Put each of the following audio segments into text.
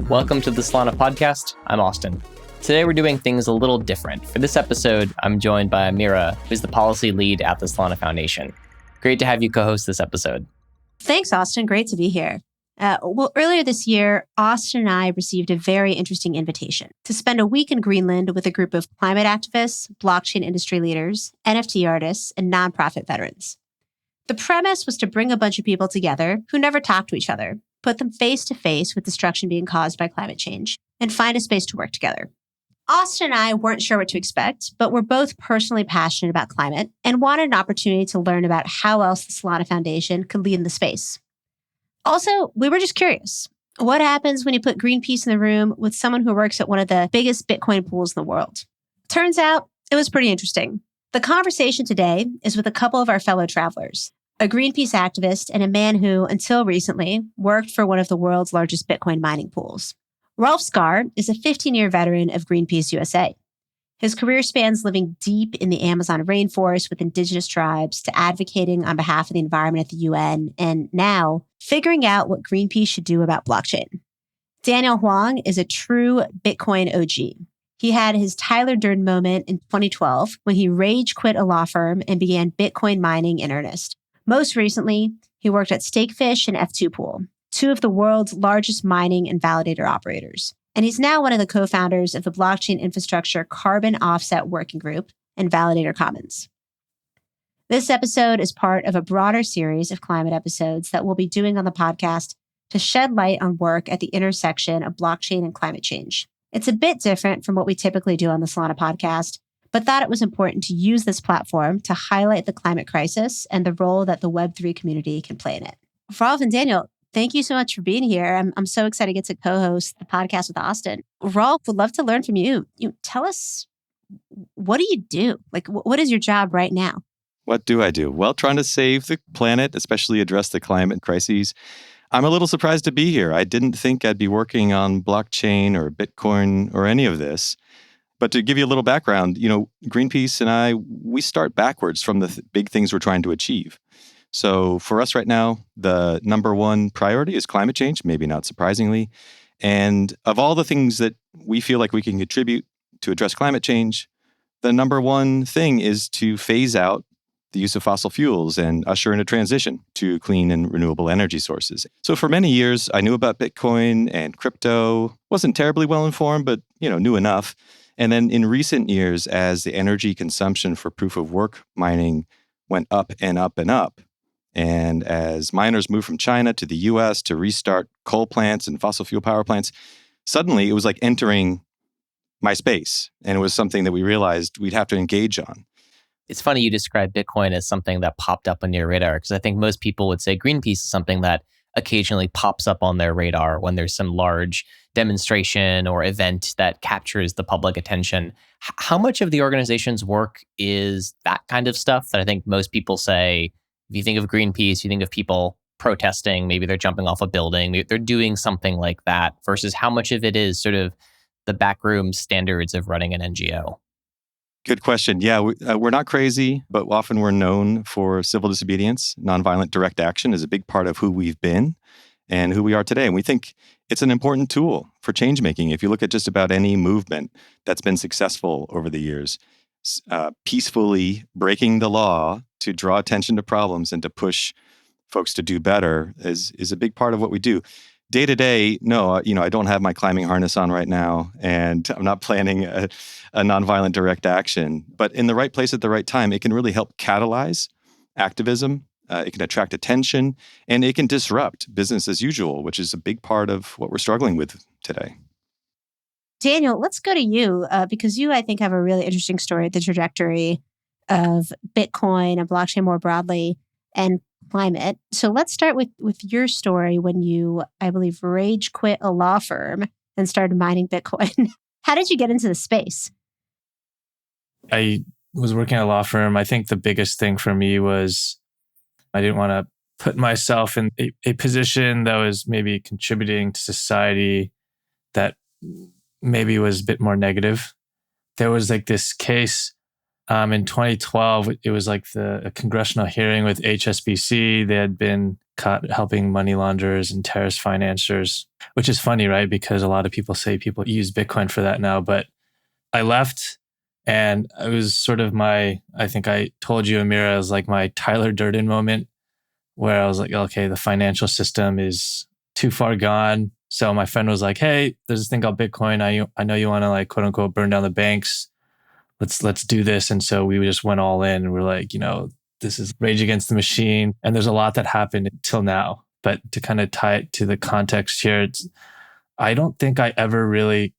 Welcome to the Solana podcast. I'm Austin. Today we're doing things a little different. For this episode, I'm joined by Amira, who's the policy lead at the Solana Foundation. Great to have you co-host this episode. Thanks, Austin. Great to be here. Earlier this year, Austin and I received a very interesting invitation to spend a week in Greenland with a group of climate activists, blockchain industry leaders, NFT artists, and nonprofit veterans. The premise was to bring a bunch of people together who never talked to each other, put them face to face with destruction being caused by climate change, and find a space to work together. Austin and I weren't sure what to expect, but we're both personally passionate about climate and wanted an opportunity to learn about how else the Solana Foundation could lead in the space. Also, we were just curious. What happens when you put Greenpeace in the room with someone who works at one of the biggest Bitcoin pools in the world? Turns out, it was pretty interesting. The conversation today is with a couple of our fellow travelers, a Greenpeace activist and a man who, until recently, worked for one of the world's largest Bitcoin mining pools. Rolf Skar is a 15-year veteran of Greenpeace USA. His career spans living deep in the Amazon rainforest with indigenous tribes to advocating on behalf of the environment at the UN, and now figuring out what Greenpeace should do about blockchain. Daniel Hwang is a true Bitcoin OG. He had his Tyler Durden moment in 2012 when he rage quit a law firm and began Bitcoin mining in earnest. Most recently, he worked at Stakefish and F2 Pool, two of the world's largest mining and validator operators. And he's now one of the co-founders of the blockchain infrastructure Carbon Offset Working Group and Validator Commons. This episode is part of a broader series of climate episodes that we'll be doing on the podcast to shed light on work at the intersection of blockchain and climate change. It's a bit different from what we typically do on the Solana podcast, but thought it was important to use this platform to highlight the climate crisis and the role that the Web3 community can play in it. Rolf and Daniel, thank you so much for being here. I'm so excited to get to co-host the podcast with Austin. Rolf, would love to learn from you. Tell us, what do you do? What is your job right now? What do I do? Well, trying to save the planet, especially address the climate crises. I'm a little surprised to be here. I didn't think I'd be working on blockchain or Bitcoin or any of this. But to give you a little background, Greenpeace and I, we start backwards from the big things we're trying to achieve. So for us right now, the number one priority is climate change, maybe not surprisingly. And of all the things that we feel like we can contribute to address climate change, the number one thing is to phase out the use of fossil fuels and usher in a transition to clean and renewable energy sources. So for many years, I knew about Bitcoin and crypto, wasn't terribly well informed, but knew enough. And then in recent years, as the energy consumption for proof of work mining went up and up and up, and as miners moved from China to the US to restart coal plants and fossil fuel power plants, suddenly it was like entering my space. And it was something that we realized we'd have to engage on. It's funny you describe Bitcoin as something that popped up on your radar, because I think most people would say Greenpeace is something that occasionally pops up on their radar when there's some large demonstration or event that captures the public attention. How much of the organization's work is that kind of stuff that I think most people say, if you think of Greenpeace, you think of people protesting, maybe they're jumping off a building, maybe they're doing something like that, versus how much of it is sort of the backroom standards of running an NGO? Good question. Yeah, we're not crazy, but often we're known for civil disobedience. Nonviolent direct action is a big part of who we've been and who we are today. And we think it's an important tool for change making. If you look at just about any movement that's been successful over the years, peacefully breaking the law to draw attention to problems and to push folks to do better is a big part of what we do. Day to day, no, I don't have my climbing harness on right now, and I'm not planning a nonviolent direct action. But in the right place at the right time, it can really help catalyze activism. It can attract attention, and it can disrupt business as usual, which is a big part of what we're struggling with today. Daniel, let's go to you because you, I think, have a really interesting story at the trajectory of Bitcoin and blockchain more broadly and climate. So let's start with your story when you, I believe, rage quit a law firm and started mining Bitcoin. How did you get into the space? I was working at a law firm. I think the biggest thing for me was I didn't want to put myself in a position that was maybe contributing to society that maybe was a bit more negative. There was like this case In 2012, it was like a congressional hearing with HSBC. They had been caught helping money launderers and terrorist financiers, which is funny, right? Because a lot of people say people use Bitcoin for that now. But I left, and it was sort of I think I told you, Amira, it was like my Tyler Durden moment, where I was like, okay, the financial system is too far gone. So my friend was like, hey, there's this thing called Bitcoin. I know you want to, like, quote unquote, burn down the banks. Let's do this. And so we just went all in, and we're like, this is Rage Against the Machine. And there's a lot that happened till now. But to kind of tie it to the context here, I don't think I ever really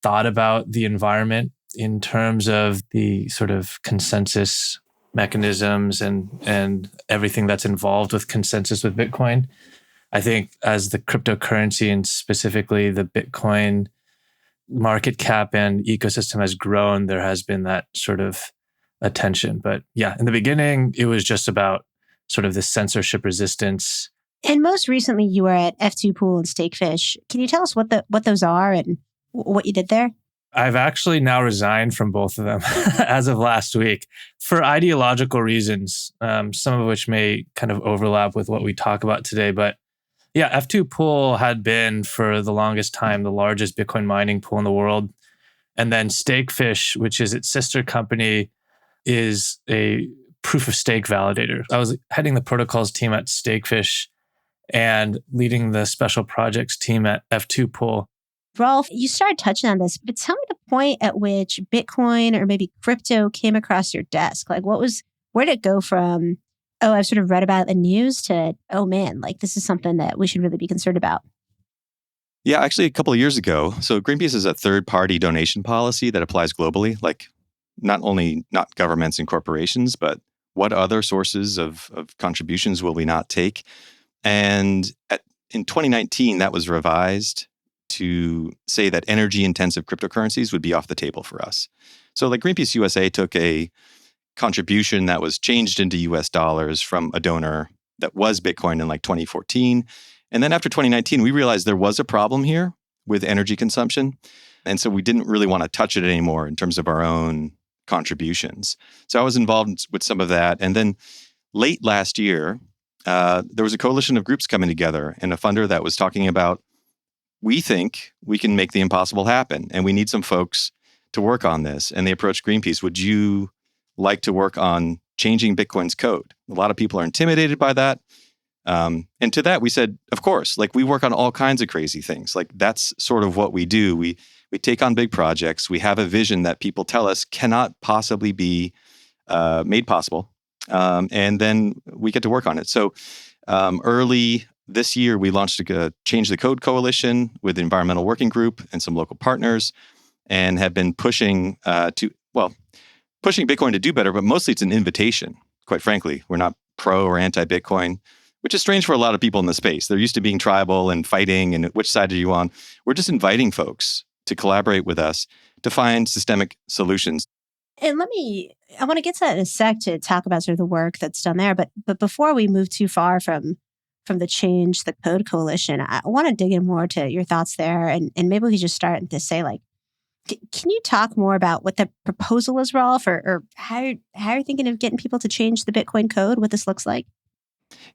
thought about the environment in terms of the sort of consensus mechanisms and everything that's involved with consensus with Bitcoin. I think as the cryptocurrency, and specifically the Bitcoin market cap and ecosystem, has grown, there has been that sort of attention. But yeah, in the beginning, it was just about sort of this censorship resistance. And most recently, you were at F2 Pool and Stakefish. Can you tell us what those are and what you did there? I've actually now resigned from both of them as of last week for ideological reasons, some of which may kind of overlap with what we talk about today. But yeah, F2 Pool had been for the longest time the largest Bitcoin mining pool in the world. And then Stakefish, which is its sister company, is a proof of stake validator. I was heading the protocols team at Stakefish and leading the special projects team at F2 Pool. Rolf, you started touching on this, but tell me the point at which Bitcoin or maybe crypto came across your desk. Like, where did it go from, oh, I've sort of read about it in the news, to, oh man, like this is something that we should really be concerned about? Yeah, actually a couple of years ago. So Greenpeace is a third-party donation policy that applies globally, like not governments and corporations, but what other sources of contributions will we not take? And in 2019, that was revised to say that energy-intensive cryptocurrencies would be off the table for us. So like Greenpeace USA took a contribution that was changed into US dollars from a donor that was Bitcoin in like 2014. And then after 2019, we realized there was a problem here with energy consumption. And so we didn't really want to touch it anymore in terms of our own contributions. So I was involved with some of that. And then late last year, there was a coalition of groups coming together and a funder that was talking about, we think we can make the impossible happen, and we need some folks to work on this. And they approached Greenpeace, would you like to work on changing Bitcoin's code? A lot of people are intimidated by that. And to that, we said, of course, like we work on all kinds of crazy things. Like that's sort of what we do. We take on big projects. We have a vision that people tell us cannot possibly be made possible. And then we get to work on it. So early this year, we launched a Change the Code Coalition with the Environmental Working Group and some local partners, and have been pushing Bitcoin to do better, but mostly it's an invitation, quite frankly. We're not pro or anti-Bitcoin, which is strange for a lot of people in the space. They're used to being tribal and fighting and which side are you on? We're just inviting folks to collaborate with us to find systemic solutions. And I want to get to that in a sec to talk about sort of the work that's done there. But before we move too far from the Change the Code Coalition, I want to dig in more to your thoughts there. And maybe we could just start to say, like, can you talk more about what the proposal is, Rolf, or how you're thinking of getting people to change the Bitcoin code, what this looks like?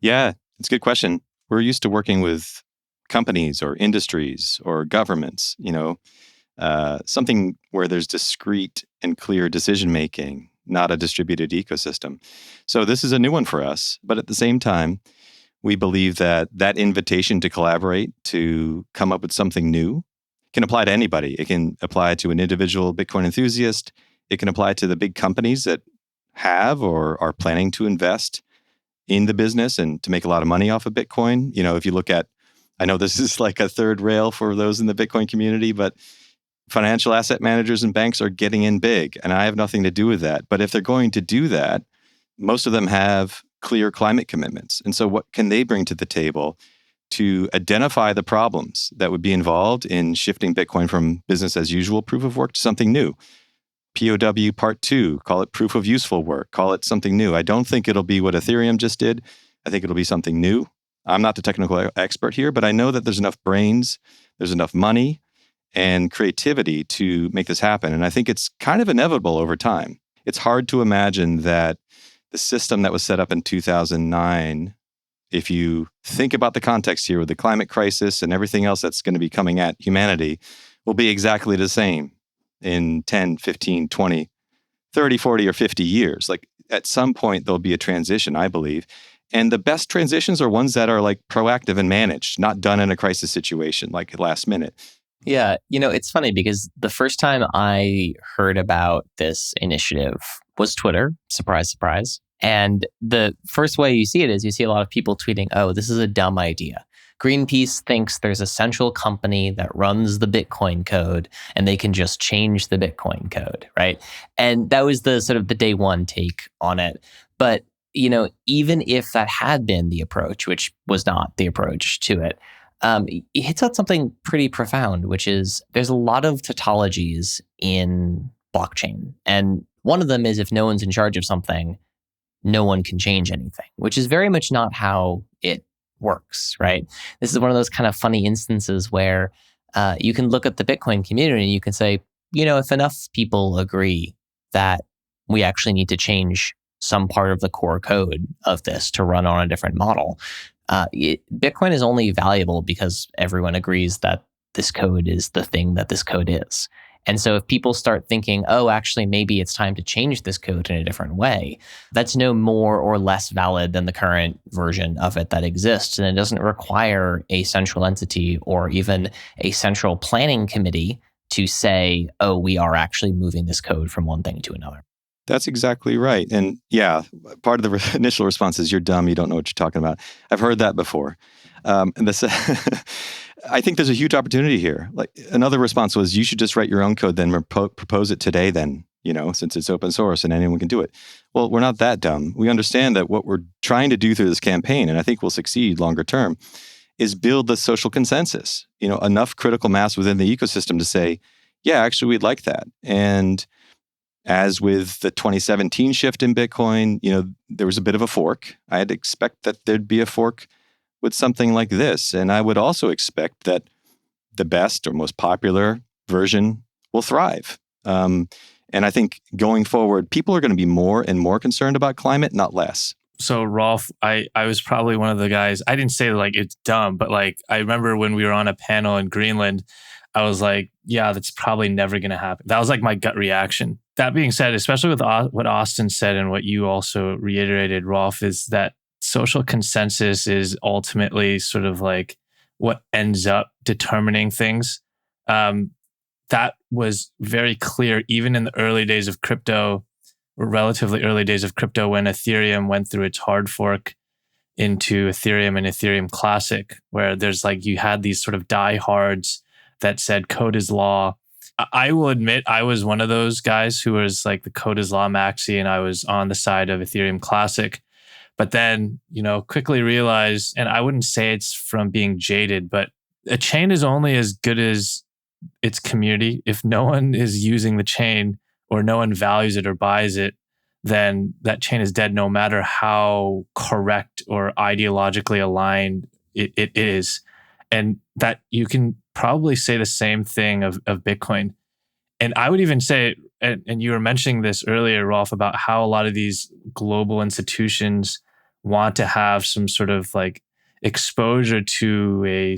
Yeah, it's a good question. We're used to working with companies or industries or governments, something where there's discrete and clear decision-making, not a distributed ecosystem. So this is a new one for us. But at the same time, we believe that invitation to collaborate, to come up with something new, can apply to anybody. It can apply to an individual Bitcoin enthusiast. It can apply to the big companies that have or are planning to invest in the business and to make a lot of money off of Bitcoin. If you look at, I know this is like a third rail for those in the Bitcoin community, but financial asset managers and banks are getting in big, and I have nothing to do with that. But if they're going to do that, most of them have clear climate commitments. And so what can they bring to the table to identify the problems that would be involved in shifting Bitcoin from business as usual proof of work to something new? POW Part 2, call it proof of useful work, call it something new. I don't think it'll be what Ethereum just did. I think it'll be something new. I'm not the technical expert here, but I know that there's enough brains, there's enough money and creativity to make this happen. And I think it's kind of inevitable over time. it's hard to imagine that the system that was set up in 2009, if you think about the context here with the climate crisis and everything else that's going to be coming at humanity, will be exactly the same in 10, 15, 20, 30, 40, or 50 years. Like at some point, there'll be a transition, I believe. And the best transitions are ones that are like proactive and managed, not done in a crisis situation, like last minute. Yeah, it's funny because the first time I heard about this initiative was Twitter. Surprise, surprise. And the first way you see it is you see a lot of people tweeting, oh, this is a dumb idea. Greenpeace thinks there's a central company that runs the Bitcoin code and they can just change the Bitcoin code, right? And that was the sort of the day one take on it. But, even if that had been the approach, which was not the approach to it, it hits out something pretty profound, which is there's a lot of tautologies in blockchain. And one of them is if no one's in charge of something, no one can change anything, which is very much not how it works, right? This is one of those kind of funny instances where you can look at the Bitcoin community and you can say, if enough people agree that we actually need to change some part of the core code of this to run on a different model, Bitcoin is only valuable because everyone agrees that this code is the thing that this code is. And so if people start thinking, oh, actually, maybe it's time to change this code in a different way, that's no more or less valid than the current version of it that exists. And it doesn't require a central entity or even a central planning committee to say, oh, we are actually moving this code from one thing to another. That's exactly right. And yeah, part of the initial response is you're dumb, you don't know what you're talking about. I've heard that before. And this, I think there's a huge opportunity here. Like another response was, you should just write your own code, then propose it today then, since it's open source and anyone can do it. Well, we're not that dumb. We understand that what we're trying to do through this campaign, and I think we'll succeed longer term, is build the social consensus, enough critical mass within the ecosystem to say, yeah, actually, we'd like that. And as with the 2017 shift in Bitcoin, there was a bit of a fork. I'd expect that there'd be a fork with something like this. And I would also expect that the best or most popular version will thrive. And I think going forward, people are going to be more and more concerned about climate, not less. So Rolf, I was probably one of the guys, I didn't say like it's dumb, but like I remember when we were on a panel in Greenland, I was like, yeah, that's probably never going to happen. That was like my gut reaction. That being said, especially with what Austin said and what you also reiterated, Rolf, is that social consensus is ultimately sort of like what ends up determining things. That was very clear even in the early days of crypto, or relatively early days of crypto, when Ethereum went through its hard fork into Ethereum and Ethereum Classic, where there's like, you had these sort of diehards that said code is law. I will admit I was one of those guys who was like the code is law maxi, and I was on the side of Ethereum Classic. But then, quickly realized, and I wouldn't say it's from being jaded, but a chain is only as good as its community. If no one is using the chain or no one values it or buys it, then that chain is dead no matter how correct or ideologically aligned it is. And that you can probably say the same thing of Bitcoin. And I would even say, and you were mentioning this earlier, Rolf, about how a lot of these global institutions want to have some sort of like exposure to a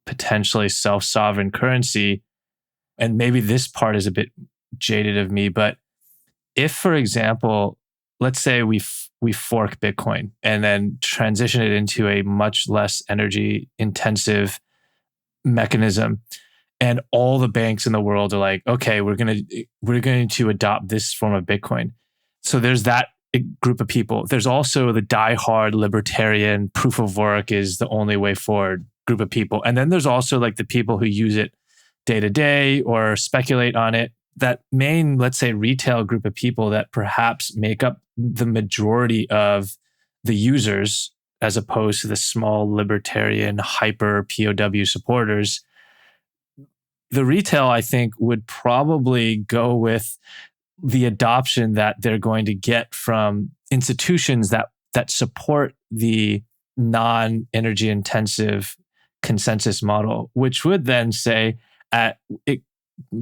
potentially self-sovereign currency. And maybe this part is a bit jaded of me, but if, for example, let's say we fork Bitcoin and then transition it into a much less energy intensive mechanism, and all the banks in the world are like, okay, we're going to adopt this form of Bitcoin. So there's that group of people. There's also the diehard libertarian proof of work is the only way forward group of people. And then there's also like the people who use it day to day or speculate on it. That main, let's say, retail group of people that perhaps make up the majority of the users, as opposed to the small libertarian hyper POW supporters, the retail, I think, would probably go with the adoption that they're going to get from institutions that support the non-energy intensive consensus model, which would then say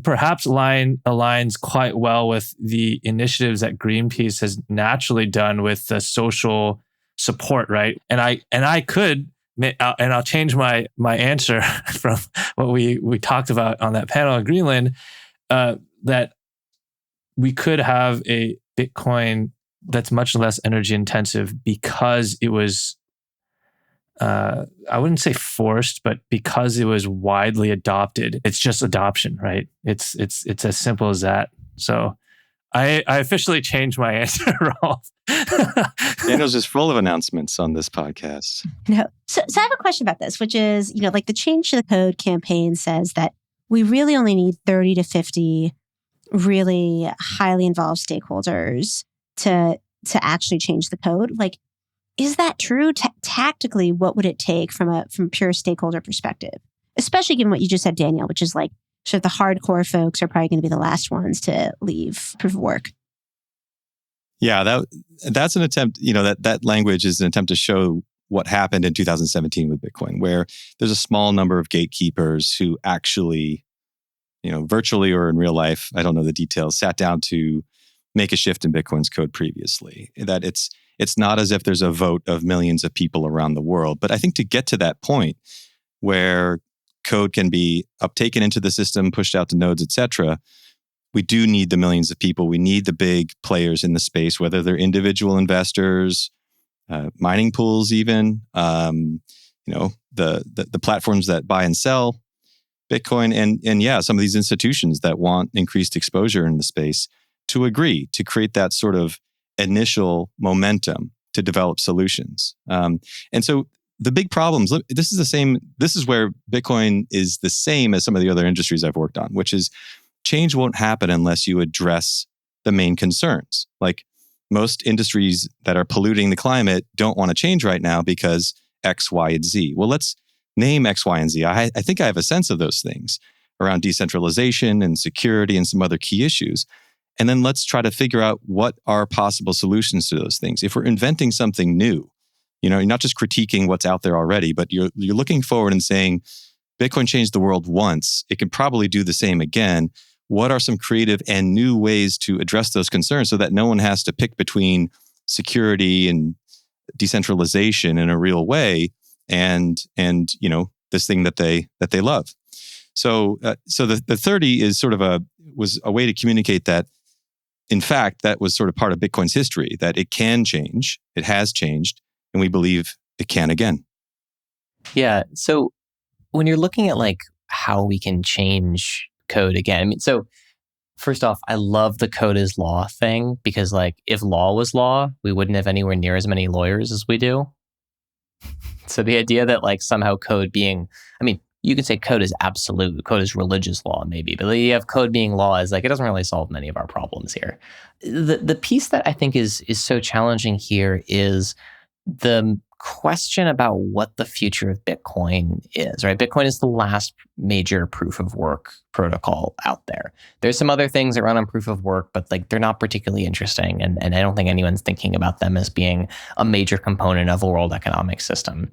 perhaps aligns quite well with the initiatives that Greenpeace has naturally done with the social support, right? And I could, and I'll change my answer from what we talked about on that panel in Greenland, that we could have a Bitcoin that's much less energy intensive because it was, I wouldn't say forced, but because it was widely adopted. It's just adoption, right? It's as simple as that. So I officially changed my answer, Rolf. Daniel's just full of announcements on this podcast. No. So I have a question about this, which is, like the Change to the Code campaign says that we really only need 30 to 50 really highly involved stakeholders to actually change the code. Like, is that true? Tactically, what would it take from a pure stakeholder perspective? Especially given what you just said, Daniel, which is like, sort of the hardcore folks are probably going to be the last ones to leave proof of work. Yeah, that's an attempt, that language is an attempt to show what happened in 2017 with Bitcoin, where there's a small number of gatekeepers who actually, virtually or in real life, I don't know the details, sat down to make a shift in Bitcoin's code previously. That it's not as if there's a vote of millions of people around the world. But I think to get to that point where code can be uptaken into the system, pushed out to nodes, etc., we do need the millions of people. We need the big players in the space, whether they're individual investors, mining pools, even the platforms that buy and sell Bitcoin, and some of these institutions that want increased exposure in the space to agree to create that sort of initial momentum to develop solutions. And so the big problems, this is where Bitcoin is the same as some of the other industries I've worked on, which is change won't happen unless you address the main concerns. Like most industries that are polluting the climate don't want to change right now because X, Y, and Z. Well, let's name X, Y, and Z. I think I have a sense of those things around decentralization and security and some other key issues. And then let's try to figure out what are possible solutions to those things. If we're inventing something new, you're not just critiquing what's out there already, but you're looking forward and saying, Bitcoin changed the world once. It can probably do the same again. What are some creative and new ways to address those concerns so that no one has to pick between security and decentralization in a real way and this thing that they love. So the 30 is sort of was a way to communicate that, in fact, that was sort of part of Bitcoin's history, that it can change, it has changed, and we believe it can again. Yeah. So when you're looking at like how we can change code again, so first off, I love the code is law thing, because like if law was law, we wouldn't have anywhere near as many lawyers as we do. So the idea that like somehow code being, you can say code is absolute, code is religious law maybe, but you have code being law is like, it doesn't really solve many of our problems here. The piece that I think is so challenging here is the question about what the future of Bitcoin is, right? Bitcoin is the last major proof of work protocol out there. There's some other things that run on proof of work, but like they're not particularly interesting. And I don't think anyone's thinking about them as being a major component of a world economic system.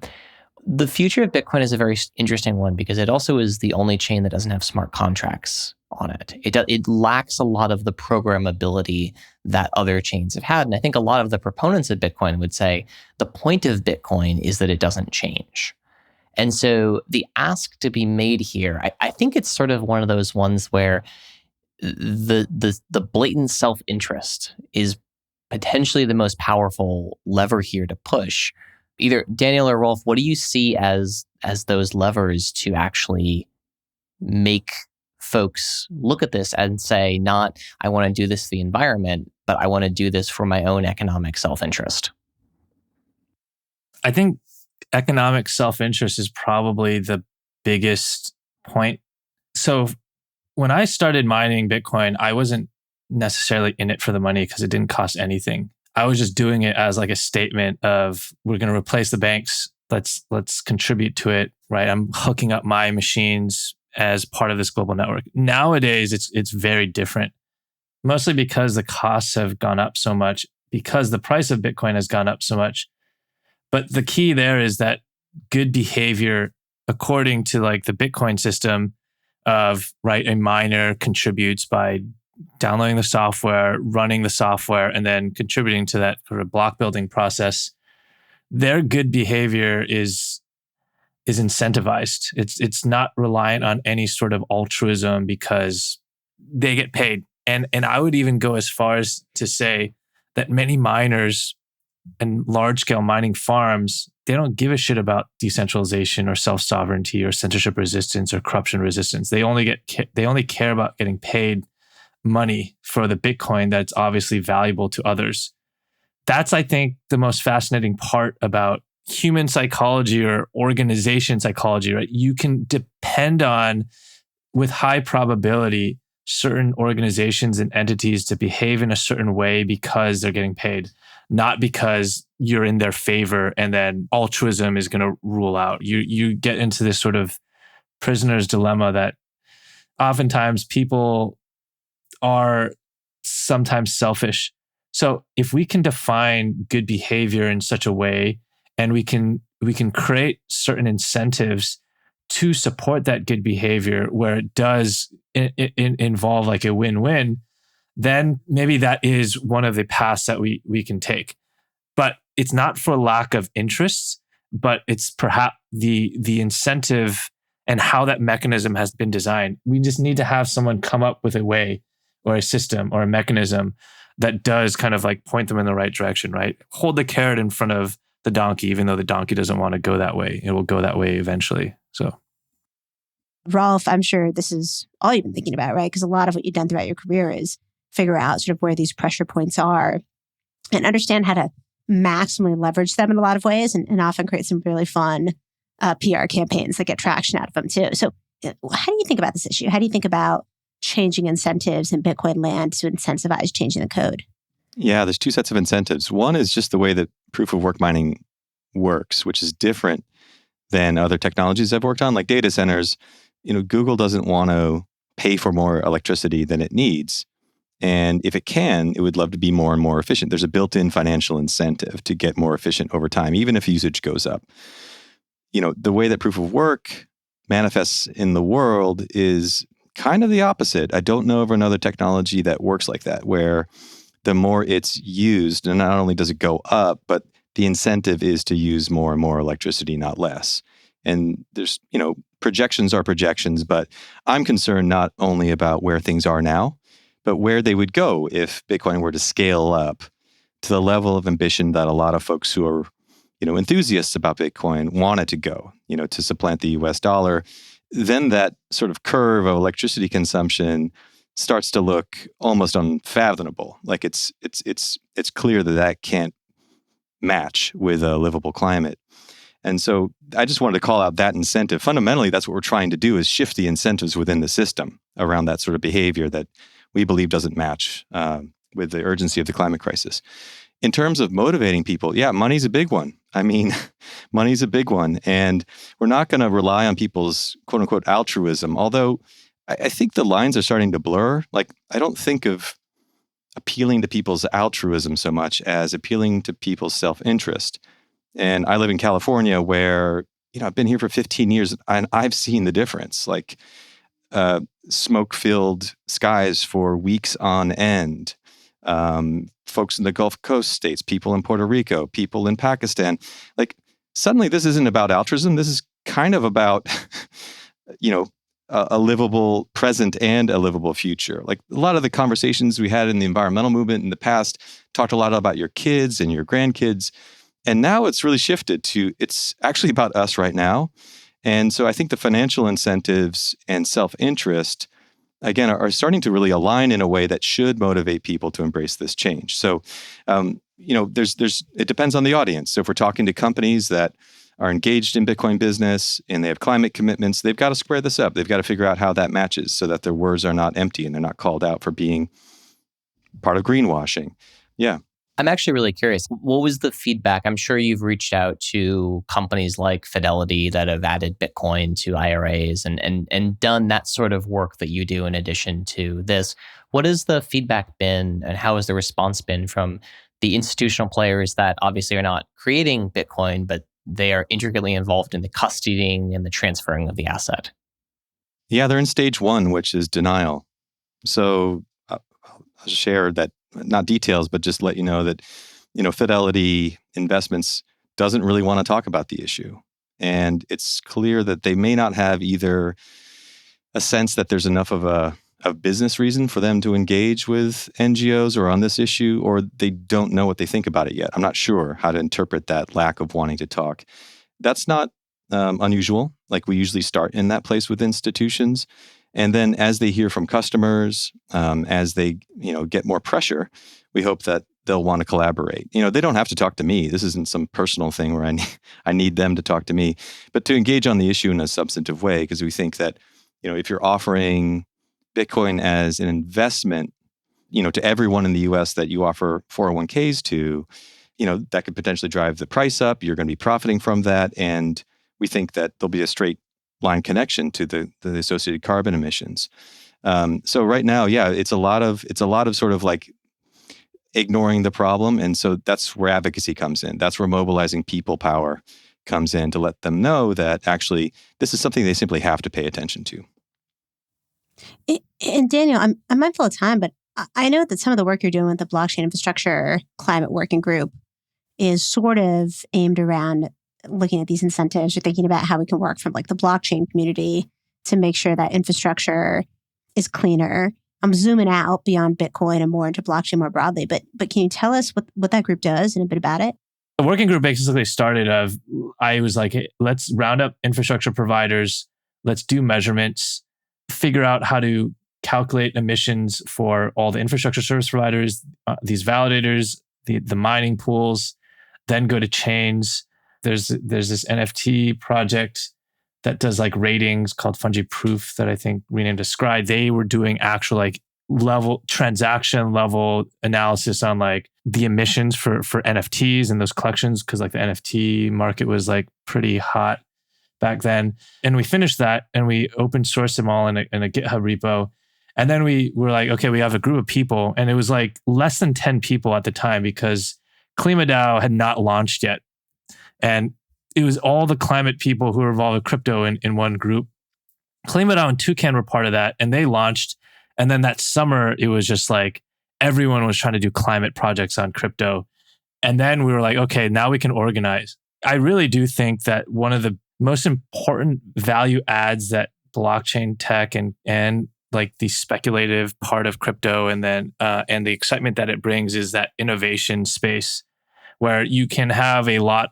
The future of Bitcoin is a very interesting one because it also is the only chain that doesn't have smart contracts on it. It lacks a lot of the programmability that other chains have had. And I think a lot of the proponents of Bitcoin would say the point of Bitcoin is that it doesn't change. And so the ask to be made here, I think it's sort of one of those ones where the blatant self-interest is potentially the most powerful lever here to push. Either Daniel or Rolf, what do you see as those levers to actually make folks look at this and say, not, I want to do this for the environment, but I want to do this for my own economic self-interest? I think economic self-interest is probably the biggest point. So when I started mining Bitcoin, I wasn't necessarily in it for the money because it didn't cost anything. I was just doing it as like a statement of, we're going to replace the banks. Let's contribute to it, right? I'm hooking up my machines as part of this global network. Nowadays, it's very different, mostly because the costs have gone up so much, because the price of Bitcoin has gone up so much. But the key there is that good behavior, according to like the Bitcoin system, of, right, a miner contributes by downloading the software, running the software, and then contributing to that sort of block building process. Their good behavior is incentivized. It's not reliant on any sort of altruism because they get paid. And I would even go as far as to say that many miners and large scale mining farms, they don't give a shit about decentralization or self-sovereignty or censorship resistance or corruption resistance. They only care about getting paid money for the Bitcoin that's obviously valuable to others. That's, I think, the most fascinating part about human psychology or organization psychology, right? You can depend on, with high probability, certain organizations and entities to behave in a certain way because they're getting paid, not because you're in their favor and then altruism is going to rule out. You get into this sort of prisoner's dilemma that oftentimes people are sometimes selfish. So if we can define good behavior in such a way, and we can create certain incentives to support that good behavior where it does involve like a win-win, then maybe that is one of the paths that we can take. But it's not for lack of interest, but it's perhaps the incentive and how that mechanism has been designed. We just need to have someone come up with a way or a system or a mechanism that does kind of like point them in the right direction, right? Hold the carrot in front of the donkey, even though the donkey doesn't want to go that way. It will go that way eventually. So, Rolf, I'm sure this is all you've been thinking about, right? Because a lot of what you've done throughout your career is figure out sort of where these pressure points are and understand how to maximally leverage them in a lot of ways and often create some really fun PR campaigns that get traction out of them too. So how do you think about this issue? How do you think about changing incentives in Bitcoin land to incentivize changing the code? Yeah, there's two sets of incentives. One is just the way that proof of work mining works, which is different than other technologies I've worked on, like data centers. Google doesn't want to pay for more electricity than it needs. And if it can, it would love to be more and more efficient. There's a built-in financial incentive to get more efficient over time, even if usage goes up. The way that proof of work manifests in the world is kind of the opposite. I don't know of another technology that works like that, where the more it's used, and not only does it go up, but the incentive is to use more and more electricity, not less. And there's, projections are projections, but I'm concerned not only about where things are now, but where they would go if Bitcoin were to scale up to the level of ambition that a lot of folks who are, enthusiasts about Bitcoin want it to go, to supplant the US dollar. Then that sort of curve of electricity consumption starts to look almost unfathomable. Like it's clear that can't match with a livable climate. And so I just wanted to call out that incentive. Fundamentally, that's what we're trying to do, is shift the incentives within the system around that sort of behavior that we believe doesn't match with the urgency of the climate crisis. In terms of motivating people, yeah, money's a big one. I mean, money's a big one. And we're not going to rely on people's quote unquote altruism, although I think the lines are starting to blur. Like, I don't think of appealing to people's altruism so much as appealing to people's self-interest. And I live in California where, I've been here for 15 years and I've seen the difference. Like smoke-filled skies for weeks on end. Folks in the Gulf Coast states, people in Puerto Rico, people in Pakistan. Like, suddenly this isn't about altruism. This is kind of about, a livable present and a livable future. Like, a lot of the conversations we had in the environmental movement in the past talked a lot about your kids and your grandkids. And now it's really shifted to, it's actually about us right now. And so I think the financial incentives and self-interest, again, are starting to really align in a way that should motivate people to embrace this change. So, it depends on the audience. So if we're talking to companies that are engaged in Bitcoin business and they have climate commitments, they've got to square this up. They've got to figure out how that matches so that their words are not empty and they're not called out for being part of greenwashing. Yeah. I'm actually really curious. What was the feedback? I'm sure you've reached out to companies like Fidelity that have added Bitcoin to IRAs and done that sort of work that you do in addition to this. What has the feedback been and how has the response been from the institutional players that obviously are not creating Bitcoin, but they are intricately involved in the custodying and the transferring of the asset? Yeah, they're in stage 1, which is denial. So I'll share that, not details, but just let you know that, Fidelity Investments doesn't really want to talk about the issue. And it's clear that they may not have either a sense that there's enough of a business reason for them to engage with NGOs or on this issue, or they don't know what they think about it yet. I'm not sure how to interpret that lack of wanting to talk. That's not unusual. Like, we usually start in that place with institutions. And then as they hear from customers, as they get more pressure, we hope that they'll want to collaborate. They don't have to talk to me. This isn't some personal thing where I need them to talk to me, but to engage on the issue in a substantive way, because we think that if you're offering Bitcoin as an investment, to everyone in the US that you offer 401ks to, that could potentially drive the price up. You're going to be profiting from that. And we think that there'll be a straight line connection to the associated carbon emissions. So right now, yeah, it's a lot of sort of like ignoring the problem. And so that's where advocacy comes in. That's where mobilizing people power comes in, to let them know that actually this is something they simply have to pay attention to. And Daniel, I'm mindful of time, but I know that some of the work you're doing with the Blockchain Infrastructure Climate Working Group is sort of aimed around looking at these incentives or thinking about how we can work from like the blockchain community to make sure that infrastructure is cleaner. I'm zooming out beyond Bitcoin and more into blockchain more broadly, but can you tell us what that group does and a bit about it? The working group basically started I was like, hey, let's round up infrastructure providers, let's do measurements, figure out how to calculate emissions for all the infrastructure service providers, these validators, the mining pools, then go to chains. There's this NFT project that does like ratings called Fungi Proof that I think renamed to Scry. They were doing actual like transaction level analysis on like the emissions for NFTs and those collections, because like the NFT market was like pretty hot back then. And we finished that and we open sourced them all in a GitHub repo. And then we were like, okay, we have a group of people, and it was like less than 10 people at the time because KlimaDAO had not launched yet. And it was all the climate people who were involved with crypto in one group. KlimaDAO and Toucan were part of that, and they launched. And then that summer, it was just like everyone was trying to do climate projects on crypto. And then we were like, okay, now we can organize. I really do think that one of the most important value adds that blockchain tech and like the speculative part of crypto and then and the excitement that it brings is that innovation space where you can have a lot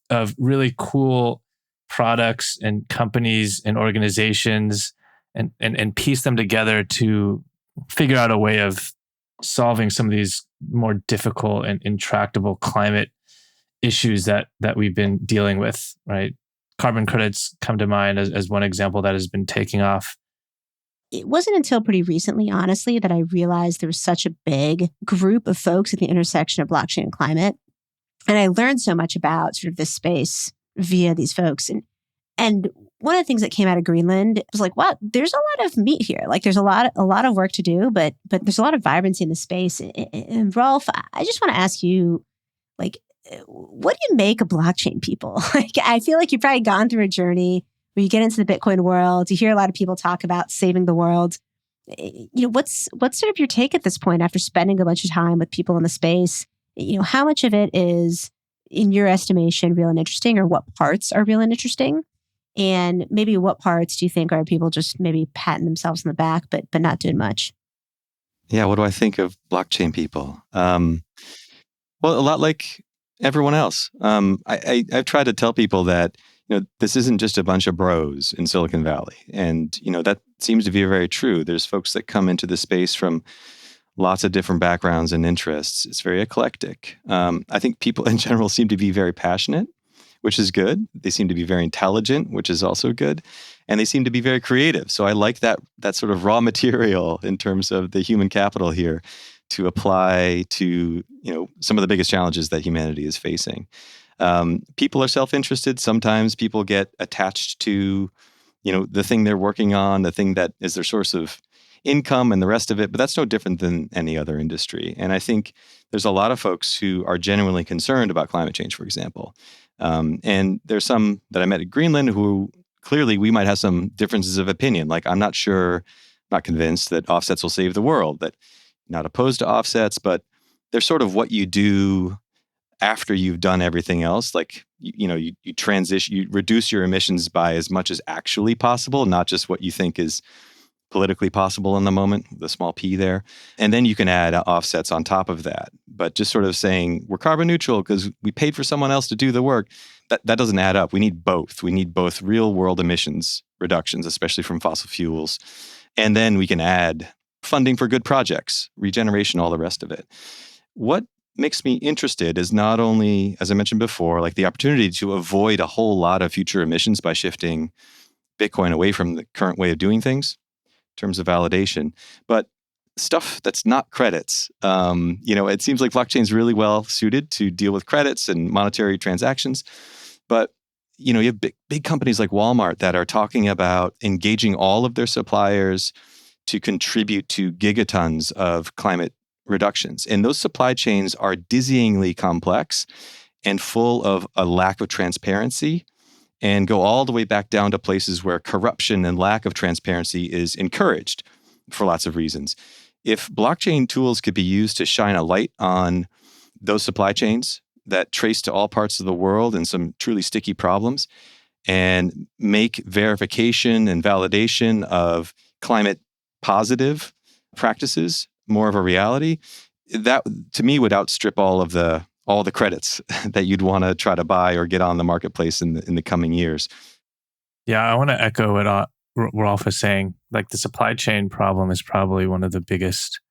of really cool products and companies and organizations and piece them together to figure out a way of solving some of these more difficult and intractable climate issues that we've been dealing with, right? Carbon credits come to mind as one example that has been taking off. It wasn't until pretty recently, honestly, that I realized there was such a big group of folks at the intersection of blockchain and climate. And I learned so much about sort of this space via these folks. And one of the things that came out of Greenland was like, wow, there's a lot of meat here. Like there's a lot of work to do, but there's a lot of vibrancy in the space. And Rolf, I just want to ask you, like, what do you make of blockchain people? Like, I feel like you've probably gone through a journey where you get into the Bitcoin world, you hear a lot of people talk about saving the world. What's sort of your take at this point after spending a bunch of time with people in the space? How much of it is, in your estimation, real and interesting, or what parts are real and interesting? And maybe what parts do you think are people just maybe patting themselves on the back, but not doing much? Yeah, what do I think of blockchain people? Well, a lot like everyone else. I've tried to tell people that this isn't just a bunch of bros in Silicon Valley, and that seems to be very true. There's folks that come into the space from lots of different backgrounds and interests. It's very eclectic. I think people in general seem to be very passionate, which is good. They seem to be very intelligent, which is also good. And they seem to be very creative. So I like that sort of raw material in terms of the human capital here to apply to some of the biggest challenges that humanity is facing. People are self-interested. Sometimes people get attached to the thing they're working on, the thing that is their source of income and the rest of it, but that's no different than any other industry. And I think there's a lot of folks who are genuinely concerned about climate change, for example. And there's some that I met at Greenland who clearly we might have some differences of opinion. Like, I'm not convinced that offsets will save the world, that not opposed to offsets, but they're sort of what you do after you've done everything else. Like, you transition, you reduce your emissions by as much as actually possible, not just what you think is politically possible in the moment, the small p there. And then you can add offsets on top of that. But just sort of saying we're carbon neutral because we paid for someone else to do the work, that doesn't add up. We need both. We need both real world emissions reductions, especially from fossil fuels. And then we can add funding for good projects, regeneration, all the rest of it. What makes me interested is not only, as I mentioned before, like the opportunity to avoid a whole lot of future emissions by shifting Bitcoin away from the current way of doing things in terms of validation, but stuff that's not credits. It seems like blockchain's really well suited to deal with credits and monetary transactions, but you have big companies like Walmart that are talking about engaging all of their suppliers to contribute to gigatons of climate reductions. And those supply chains are dizzyingly complex and full of a lack of transparency, and go all the way back down to places where corruption and lack of transparency is encouraged for lots of reasons. If blockchain tools could be used to shine a light on those supply chains that trace to all parts of the world and some truly sticky problems, and make verification and validation of climate positive practices more of a reality, that to me would outstrip all the credits that you'd want to try to buy or get on the marketplace in the coming years. Yeah, I want to echo what Rolf is saying. Like, the supply chain problem is probably one of the biggest.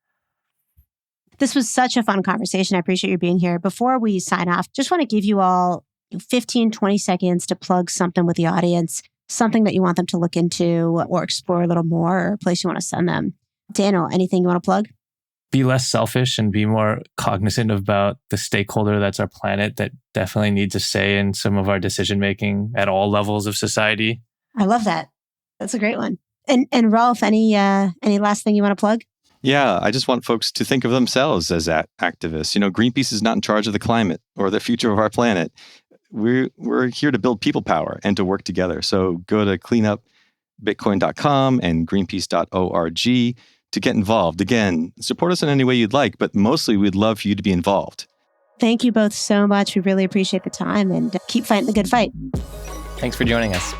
This was such a fun conversation. I appreciate you being here. Before we sign off, just want to give you all 15, 20 seconds to plug something with the audience, something that you want them to look into or explore a little more, or a place you want to send them. Daniel, anything you want to plug? Be less selfish and be more cognizant about the stakeholder that's our planet, that definitely needs a say in some of our decision making at all levels of society. I love that. That's a great one. And Rolf, any last thing you want to plug? Yeah, I just want folks to think of themselves as activists. Greenpeace is not in charge of the climate or the future of our planet. We're here to build people power and to work together. So go to cleanupbitcoin.com and greenpeace.org to get involved. Again, support us in any way you'd like, but mostly we'd love for you to be involved. Thank you both so much. We really appreciate the time, and keep fighting the good fight. Thanks for joining us.